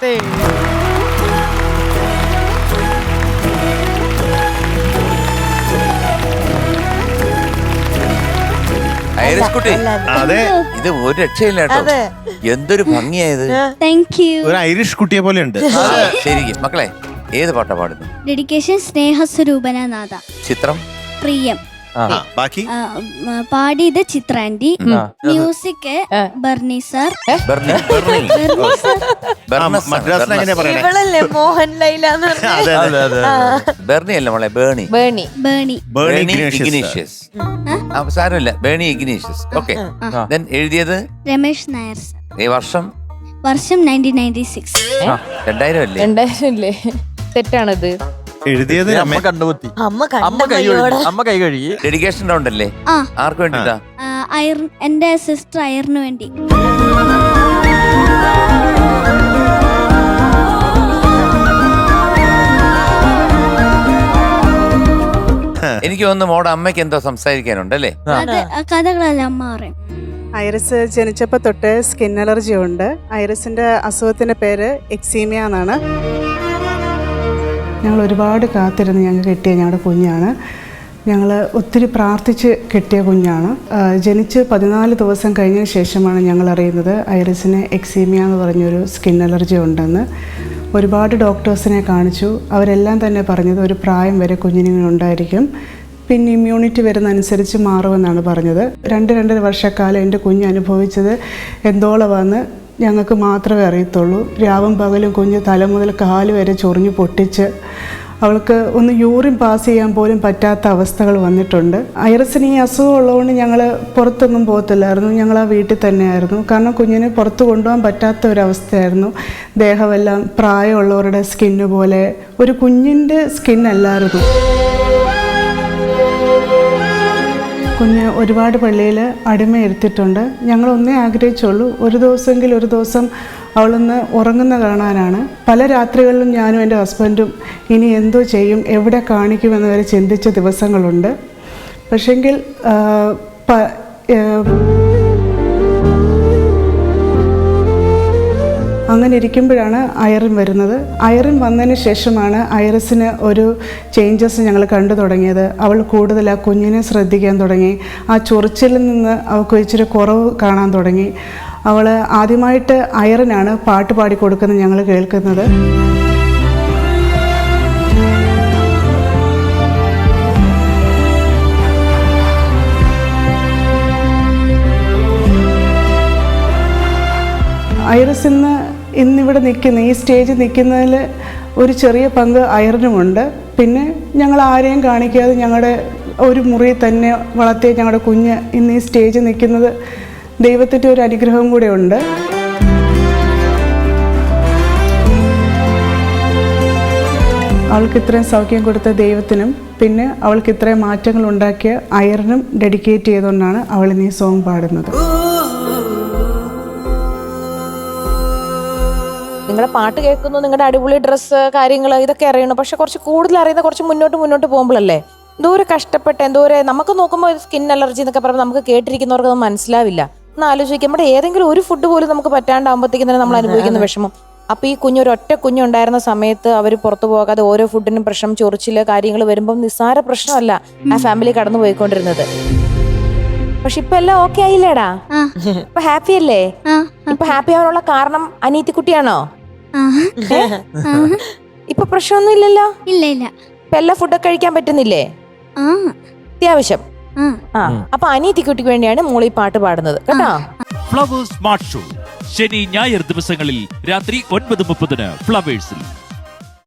Iris കുട്ടി, അതെ, ഇത് ഒരു രക്ഷയില്ല കേട്ടോ. എന്തൊരു ഭംഗിയായത്. ഒരു ഐറിഷ് കുട്ടിയെ പോലെ ഉണ്ട്. ശരിക്കും മക്കളെ, ഏത് പാട്ടാ പാടുന്നു? ഡെഡിക്കേഷൻ സ്നേഹസ്വരൂപനാഥ. ചിത്രം പ്രിയം. ബാക്കി പാടിയത് ചിത്ര ആന്റി. Music Barnea sir. മദ്രാസിൽ എങ്ങനെയാ പറയണേ? ഇവളല്ലേ മോഹൻ ലൈലാന്ന് ബെർണി അല്ല മോളെ, ബേണി. ബേണി. ബേണി ഇഗ്നീഷ്യസ്. സാരമില്ല, ബേണി ഇഗ്നീഷ്യസ്. ഓക്കെ. എഴുതിയത് രമേശ് നായർ സർ. ഈ വർഷം 1996. 2000 അല്ലേ? 2000 ഇല്ലേ? തെറ്റാണത്. എഴുതിയത് അമ്മ കണ്ടുപത്തി. അമ്മ കൈ കഴുകി. ഡെഡിക്കേഷൻ ഉണ്ടല്ലേ? ആർക്ക് വേണ്ടിട്ടാ? എന്റെ സിസ്റ്റർ അയറിന് വേണ്ടി. എനിക്ക് തോന്നുന്നു മോടെ അമ്മയ്ക്ക് എന്തോ സംസാരിക്കാനുണ്ടല്ലേ? കഥകളെല്ലാം അമ്മ പറയും. ഐറിസ് ജനിച്ചപ്പോൾ തൊട്ട് സ്കിൻ അലർജി ഉണ്ട്. ഐറിസിന്റെ അസുഖത്തിന്റെ പേര് എക്സീമിയ എന്നാണ്. ഞങ്ങൾ ഒരുപാട് കാത്തിരുന്ന് ഞങ്ങൾ കിട്ടിയ ഞങ്ങളുടെ കുഞ്ഞാണ്. ഞങ്ങൾ ഒത്തിരി പ്രാർത്ഥിച്ച് കിട്ടിയ കുഞ്ഞാണ്. ജനിച്ച് 14 ദിവസം കഴിഞ്ഞതിന് ശേഷമാണ് ഞങ്ങൾ അറിയുന്നത് ഐറിസിന് എക്സീമിയ എന്ന് പറഞ്ഞൊരു സ്കിൻ അലർജി ഉണ്ടെന്ന്. ഒരുപാട് ഡോക്ടേഴ്സിനെ കാണിച്ചു. അവരെല്ലാം തന്നെ പറഞ്ഞത് ഒരു പ്രായം വരെ കുഞ്ഞിനുണ്ടായിരിക്കും, പിന്നെ ഇമ്മ്യൂണിറ്റി വരുന്നതനുസരിച്ച് മാറുമെന്നാണ് പറഞ്ഞത്. 2-2.5 വർഷക്കാലം എൻ്റെ കുഞ്ഞ് അനുഭവിച്ചത് എന്തോളമാണെന്ന് ഞങ്ങൾക്ക് മാത്രമേ അറിയത്തുള്ളൂ. രാവും പകലും കുഞ്ഞ് തല മുതൽ കാല് വരെ ചൊറിഞ്ഞ് പൊട്ടിച്ച് അവൾക്ക് ഒന്ന് യൂറിൻ പാസ് ചെയ്യാൻ പോലും പറ്റാത്ത അവസ്ഥകൾ വന്നിട്ടുണ്ട്. ഐറിസിന് ഈ അസുഖം ഉള്ളതുകൊണ്ട് ഞങ്ങൾ പുറത്തൊന്നും പോകത്തില്ലായിരുന്നു. ഞങ്ങൾ ആ വീട്ടിൽ തന്നെയായിരുന്നു. കാരണം കുഞ്ഞിനെ പുറത്ത് കൊണ്ടുപോകാൻ പറ്റാത്ത ഒരവസ്ഥയായിരുന്നു. ദേഹമെല്ലാം പ്രായമുള്ളവരുടെ സ്കിന്ന് പോലെ ഒരു കുഞ്ഞിൻ്റെ സ്കിന്നല്ലായിരുന്നു. കുഞ്ഞ് ഒരുപാട് പള്ളിയിൽ അടിമയിരുത്തിയിട്ടുണ്ട്. ഞങ്ങളൊന്നേ ആഗ്രഹിച്ചുള്ളൂ, ഒരു ദിവസം അവളൊന്ന് ഉറങ്ങുന്ന കാണാനാണ്. പല രാത്രികളിലും ഞാനും എൻ്റെ ഹസ്ബൻഡും ഇനി എന്തോ ചെയ്യും, എവിടെ കാണിക്കുമെന്ന് വരെ ചിന്തിച്ച ദിവസങ്ങളുണ്ട്. പക്ഷെങ്കിൽ അങ്ങനെ ഇരിക്കുമ്പോഴാണ് അയറിൻ വരുന്നത്. അയറിൻ വന്നതിന് ശേഷമാണ് ഐറിസിന് ഒരു ചേഞ്ചസ് ഞങ്ങൾ കണ്ടു തുടങ്ങിയത്. അവൾ കൂടുതൽ ആ കുഞ്ഞിനെ ശ്രദ്ധിക്കാൻ തുടങ്ങി. ആ ചൊറിച്ചിലിൽ നിന്ന് അവൾക്ക് ഇച്ചിരി കുറവ് കാണാൻ തുടങ്ങി. അവൾ ആദ്യമായിട്ട് അയറിനാണ് പാട്ട് പാടി കൊടുക്കുന്നത് ഞങ്ങൾ കേൾക്കുന്നത്. ഐറിസ് ഇന്നിവിടെ നിൽക്കുന്ന ഈ സ്റ്റേജിൽ നിൽക്കുന്നതിൽ ഒരു ചെറിയ പങ്ക് അയറിനുമുണ്ട്. പിന്നെ ഞങ്ങൾ ആരെയും കാണിക്കാതെ ഞങ്ങളുടെ ഒരു മുറിയിൽ തന്നെ വളർത്തിയ ഞങ്ങളുടെ കുഞ്ഞ് ഇന്ന് ഈ സ്റ്റേജിൽ നിൽക്കുന്നത് ദൈവത്തിൻ്റെ ഒരു അനുഗ്രഹം കൂടെ ഉണ്ട്. അവൾക്ക് ഇത്രയും സൗഖ്യം കൊടുത്ത ദൈവത്തിനും പിന്നെ അവൾക്ക് ഇത്രയും മാറ്റങ്ങൾ ഉണ്ടാക്കിയ അയറിനും ഡെഡിക്കേറ്റ് ചെയ്തുകൊണ്ടാണ് അവൾ ഇന്ന് ഈ സോങ് പാടുന്നത്. നിങ്ങളുടെ പാട്ട് കേൾക്കുന്നു, നിങ്ങളുടെ അടിപൊളി ഡ്രസ്സ് കാര്യങ്ങൾ ഇതൊക്കെ അറിയണം. പക്ഷെ കുറച്ച് കൂടുതൽ അറിയുന്ന കുറച്ച് മുന്നോട്ട് പോകുമ്പോഴല്ലേ എന്തോരം കഷ്ടപ്പെട്ട് എന്തോരം നമുക്ക് നോക്കുമ്പോൾ സ്കിൻ അലർജി എന്നൊക്കെ പറയുമ്പോൾ നമുക്ക് കേട്ടിരിക്കുന്നവർക്ക് അത് മനസ്സിലാവില്ല. ഒന്ന് ആലോചിക്കും, നമ്മുടെ ഏതെങ്കിലും ഒരു ഫുഡ് പോലും നമുക്ക് പറ്റാണ്ടാകുമ്പോഴത്തേക്കും തന്നെ നമ്മൾ അനുഭവിക്കുന്ന വിഷമം. അപ്പൊ ഈ ഒരൊറ്റ കുഞ്ഞുണ്ടായിരുന്ന സമയത്ത് അവർ പുറത്തു പോകാതെ ഓരോ ഫുഡിനും പ്രശ്നം, ചൊറിച്ചില് കാര്യങ്ങൾ വരുമ്പോൾ നിസ്സാര പ്രശ്നമല്ല ആ ഫാമിലി കടന്നു പോയിക്കൊണ്ടിരുന്നത്. പക്ഷെ ഇപ്പൊ എല്ലാം ഓക്കെ ആയില്ലേടാ? ഇപ്പൊ ഹാപ്പി അല്ലേ? ഇപ്പൊ ഹാപ്പി ആവാനുള്ള കാരണം അനീത്തിക്കുട്ടിയാണോ? ഇപ്പൊ പ്രശ്നമൊന്നും ഇല്ലല്ലോ? ഇല്ല. ഇപ്പൊ എല്ലാ ഫുഡൊക്കെ കഴിക്കാൻ പറ്റുന്നില്ലേ? അത്യാവശ്യം. അപ്പൊ അനീത്തിക്കുട്ടിക്ക് വേണ്ടിയാണ് മോളി പാട്ട് പാടുന്നത് കേട്ടോ. ഫ്ലവേഴ്സ് സ്മാർട്ട് ഷോ ശനി ഞായർ ദിവസങ്ങളിൽ രാത്രി 9:30 ഫ്ലവേഴ്സിൽ.